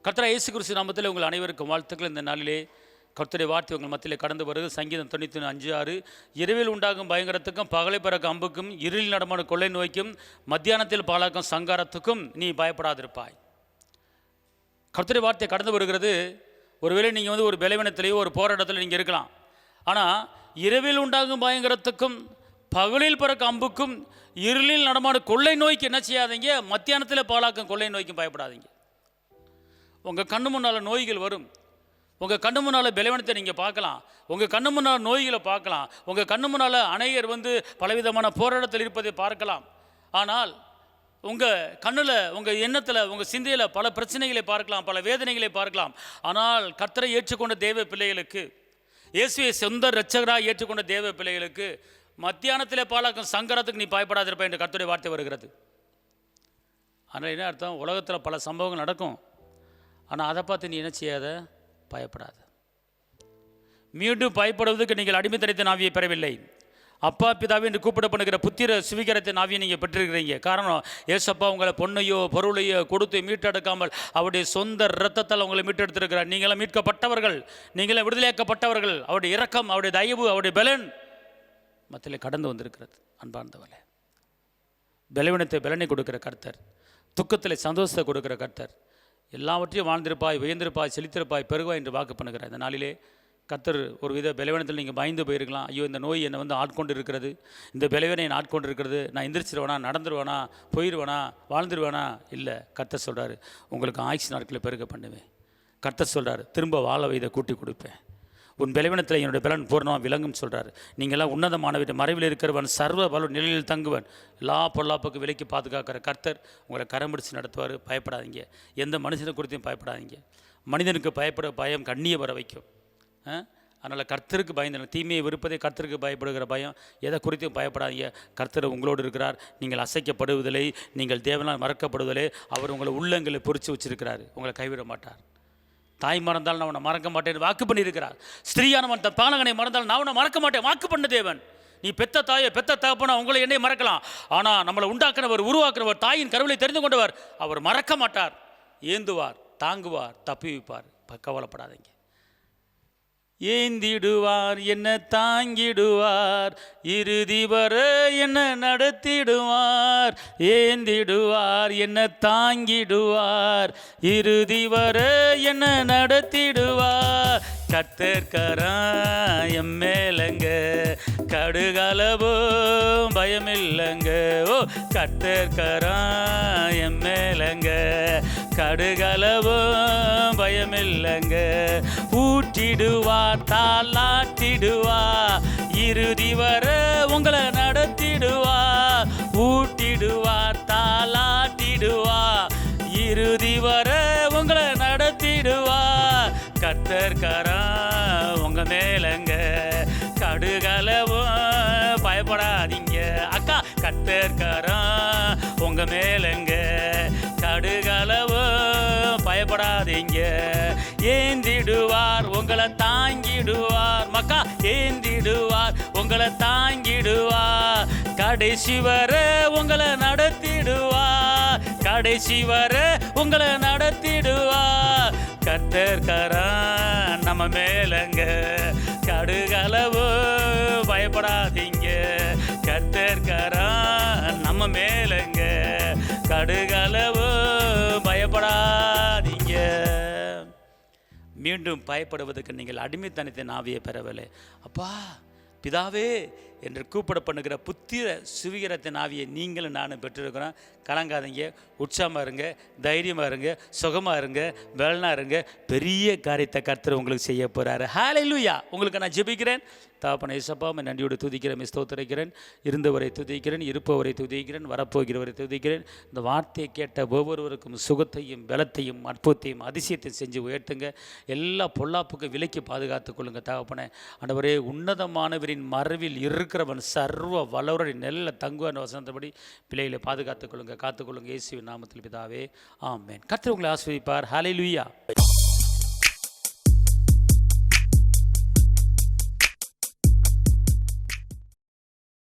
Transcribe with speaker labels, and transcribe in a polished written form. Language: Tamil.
Speaker 1: கர்த்தர் இயேசு கிறிஸ்து நாமத்தில் உங்கள் அனைவருக்கும் வாழ்த்துக்கள். இந்த நாளிலே கர்த்தருடைய வார்த்தை உங்கள் மத்தியிலே கடந்து வருது. சங்கீதம் 91:5-6. இரவில் உண்டாகும் பயங்கரத்துக்கும் பகலை பிறக்கும் அம்புக்கும் இருளில் நடமாடும் கொள்ளை நோய்க்கும் மத்தியானத்தில் பாழாக்கும் சங்காரத்துக்கும் நீ பயப்படாதிருப்பாய். கர்த்தருடைய வார்த்தை கடந்து வருகிறது. ஒருவேளை நீங்கள் ஒரு பலவீனத்திலேயோ ஒரு போராட்டத்தில் நீங்கள் இருக்கலாம். ஆனால் இரவில் உண்டாகும் பயங்கரத்துக்கும் பகலில் பிறக்கும் அம்புக்கும் இருளில் நடமாடும் கொள்ளை நோய்க்கு என்ன செய்யாதீங்க, மத்தியானத்தில் பாழாக்கும் கொள்ளை நோய்க்கும் பயப்படாதீங்க. உங்கள் கண்ணு முன்னால் நோய்கள் வரும். உங்கள் கண்ணு முன்னால் பலவீனத்தை நீங்கள் பார்க்கலாம். உங்கள் கண்ணு முன்னால் நோய்களை பார்க்கலாம். உங்கள் கண்ணு முன்னால் அநேகர் பலவிதமான போராட்டத்தில் இருப்பதை பார்க்கலாம். ஆனால் உங்கள் கண்ணில், உங்கள் எண்ணத்தில், உங்கள் சிந்தையில் பல பிரச்சனைகளை பார்க்கலாம், பல வேதனைகளை பார்க்கலாம். ஆனால் கர்த்தரை ஏற்றுக்கொண்ட தேவ பிள்ளைகளுக்கு, இயேசுவை சொந்த இரட்சகராக ஏற்றுக்கொண்ட தேவ பிள்ளைகளுக்கு மத்தியானத்தில் பாழாக்கும் சங்கரத்துக்கு நீ பயப்படாதிருப்ப என்று கர்த்தருடைய வார்த்தை வருகிறது. ஆனால் என்ன அர்த்தம்? உலகத்தில் பல சம்பவங்கள் நடக்கும். ஆனால் அதை பார்த்து நீ என்ன செய்யாத, பயப்படாத. மீண்டும் பயப்படுவதற்கு நீங்கள் அடிமைத்தனத்தின் ஆவியை பெறவில்லை. அப்பா பிதாவே என்று கூப்பிடப்படுகிற புத்திர சுவிகாரத்தின் ஆவியை நீங்கள் பெற்றிருக்கிறீங்க. காரணம், ஏசப்பா உங்களை பொன்னையோ பொருளையோ கொடுத்து மீட்டெடுக்காமல் அவருடைய சொந்த இரத்தத்தால் உங்களை மீட்டெடுத்திருக்கிறார். நீங்களாம் மீட்கப்பட்டவர்கள், நீங்களாம் விடுதலையாக்கப்பட்டவர்கள். அவருடைய இரக்கம், அவருடைய தயவு, அவருடைய பலன் மத்தியில் கடந்து வந்திருக்கிறது. அன்பார்ந்தவர்களே, பலவீனத்தை பலனை கொடுக்கிற கர்த்தர், துக்கத்தில் சந்தோஷத்தை கொடுக்கிற கர்த்தர், எல்லாவற்றையும் வாழ்ந்திருப்பாய், உயர்ந்திருப்பாய், செழித்திருப்பாய், பெருவாய் என்று வாக்கு பண்ணுகிறார். இந்த நாளிலே கர்த்தர் ஒரு வித பலவீனத்தில் நீங்கள் பயந்து போயிருக்கலாம். ஐயோ, இந்த நோய் என்னை ஆட்கொண்டு இருக்கிறது, இந்த பலவீனம் என்னை ஆட்கொண்டு இருக்கிறது, நான் எந்திரிச்சிருவேனா, நடந்துருவேனா, போயிடுவேனா, வாழ்ந்துருவேனா? இல்லை, கர்த்தர் சொல்கிறார், உங்களுக்கு ஆயுசு நாட்களை பெருக பண்ணுவேன். கர்த்தர் சொல்கிறார், திரும்ப வாழ வைதை கூட்டி கொடுப்பேன். உன் பலவீனத்தில் என்னுடைய பலன் பூர்ணமாக விளங்கும் சொல்கிறார். நீங்கள்லாம் உன்னதமானவன், மறைவில் இருக்கிறவன், சர்வ பல நிலையில் தங்குவன், எல்லா பொல்லாப்புக்கு விலைக்கு பாதுகாக்கிற கர்த்தர் உங்களை கரம்பிடிச்சு நடத்துவார். பயப்படாதீங்க. எந்த மனுஷனை குறித்தும் பயப்படாதீங்க. மனிதனுக்கு பயப்பட பயம் கண்ணியை வர வைக்கும். அதனால் கர்த்தருக்கு பயந்து, தீமையை விருப்பதே கர்த்தருக்கு பயப்படுகிற பயம். எதை குறித்தும் பயப்படாதீங்க. கர்த்தர் உங்களோடு இருக்கிறார். நீங்கள் அசைக்கப்படுவதில்லை, நீங்கள் தேவனால் மறக்கப்படுவதில்லை. அவர் உங்களை உள்ளங்களை பொறிச்சு வச்சிருக்கிறார். உங்களை கைவிட மாட்டார். தாய் மறந்தால் நான் அவனை மறக்க மாட்டேன் வாக்கு பண்ணியிருக்கிறார். ஸ்திரீயானவன் தன் பாலகனை மறந்தால் நான் அவனை மறக்க மாட்டேன் வாக்கு பண்ண தேவன். நீ பெத்த தாயை, பெத்த தகப்பனா உங்களை என்னை மறக்கலாம். ஆனால் நம்மளை உண்டாக்குனவர், உருவாக்குனவர், தாயின் கருவிலை தெரிந்து கொண்டவர், அவர் மறக்க மாட்டார். ஏந்துவார், தாங்குவார், தப்பி வைப்பார். கவலைப்படாதீங்க. ஏந்திடுவார், என்ன தாங்கிடுவார், இறுதி வர என்ன நடத்திடுவார். ஏந்திடுவார், என்ன தாங்கிடுவார், இறுதி வர என்ன நடத்திடுவார். கர்த்தர்கரம் எம்மேலங்க, கடுகளவோ பயமில்லைங்க. ஓ, கர்த்தர்கரம் எம்மேலங்க, கடுகளவோ பயமில்லைங்க. ஊற்றிடுவார், தாளாட்டிடுவார், இறுதி வர உங்களை நடத்திடுவார். ஊட்டிடுவார், தாளாட்டிடுவார், இறுதி வர உங்களை நடத்திடுவார். கர்த்தர்கரம் உங்க மேலங்க, கடுகளவும் பயப்படாதீங்க. அக்கா, கர்த்தர்கரம் உங்க மேலங்க, கடுகளவும் பயப்படாதீங்க. ஏந்திடுவார், உங்களை தாங்கிடுவார். மக்கா, ஏந்திடுவார், உங்களை தாங்கிடுவார். கடைசி வர உங்களை நடத்திடுவார். கடைசி வர உங்களை நடத்திடுவார். கர்த்தர்கரம் நம்ம மேலங்க, கடுகளவு பயப்படாதீங்க. கர்த்தர்கரம் நம்ம மேலங்க, கடுகளவு பயப்படாதீங்க. மீண்டும் பயப்படுவதற்கு நீங்கள் அடிமைத்தனத்தின் ஆவியை பெறவில்லை. அப்பா பிதாவே என்று கூப்பிட பண்ணுகிற புத்திர சுவிகாரத்தின் ஆவியை நீங்களும் நானும் பெற்றிருக்கிறோம். கலங்காதீங்க, உற்சாகமாக இருங்க, தைரியமாக இருங்க, சுகமாக இருங்க, பலனாக இருங்க. பெரிய காரியத்தை கர்த்தர் உங்களுக்கு செய்ய போகிறாரு. ஹல்லேலூயா. உங்களுக்கு நான் ஜெபிக்கிறேன். தகப்பனே இயேசப்பா, நன்றியோடு துதிக்கிறேன், ஸ்தோத்திரிக்கிறேன். இருந்தவரை துதிக்கிறேன், இருப்பவரை துதிக்கிறேன், வரப்போகிறவரை துதிக்கிறேன். இந்த வார்த்தையை கேட்ட ஒவ்வொருவருக்கும் சுகத்தையும் பலத்தையும் அற்புதத்தையும் அதிசயத்தையும் செஞ்சு உயர்த்துங்க. எல்லா பொல்லாப்புக்கும் விலைக்கு பாதுகாத்துக் கொள்ளுங்க தகப்பனே. ஆண்டவரே, உன்னதமானவரின் மறைவில் இருக்கிறவன் சர்வ வல்லவருடைய நெல்ல தங்குவான் வசனத்தபடி பிள்ளைகளை பாதுகாத்துக் கொள்ளுங்க, காத்துக்கொள்ளுங்க. இயேசுவின் நாமத்தில் பிதாவே, ஆமென். கர்த்தர் உங்களை ஆசீர்வதிப்பார். ஹல்லேலூயா.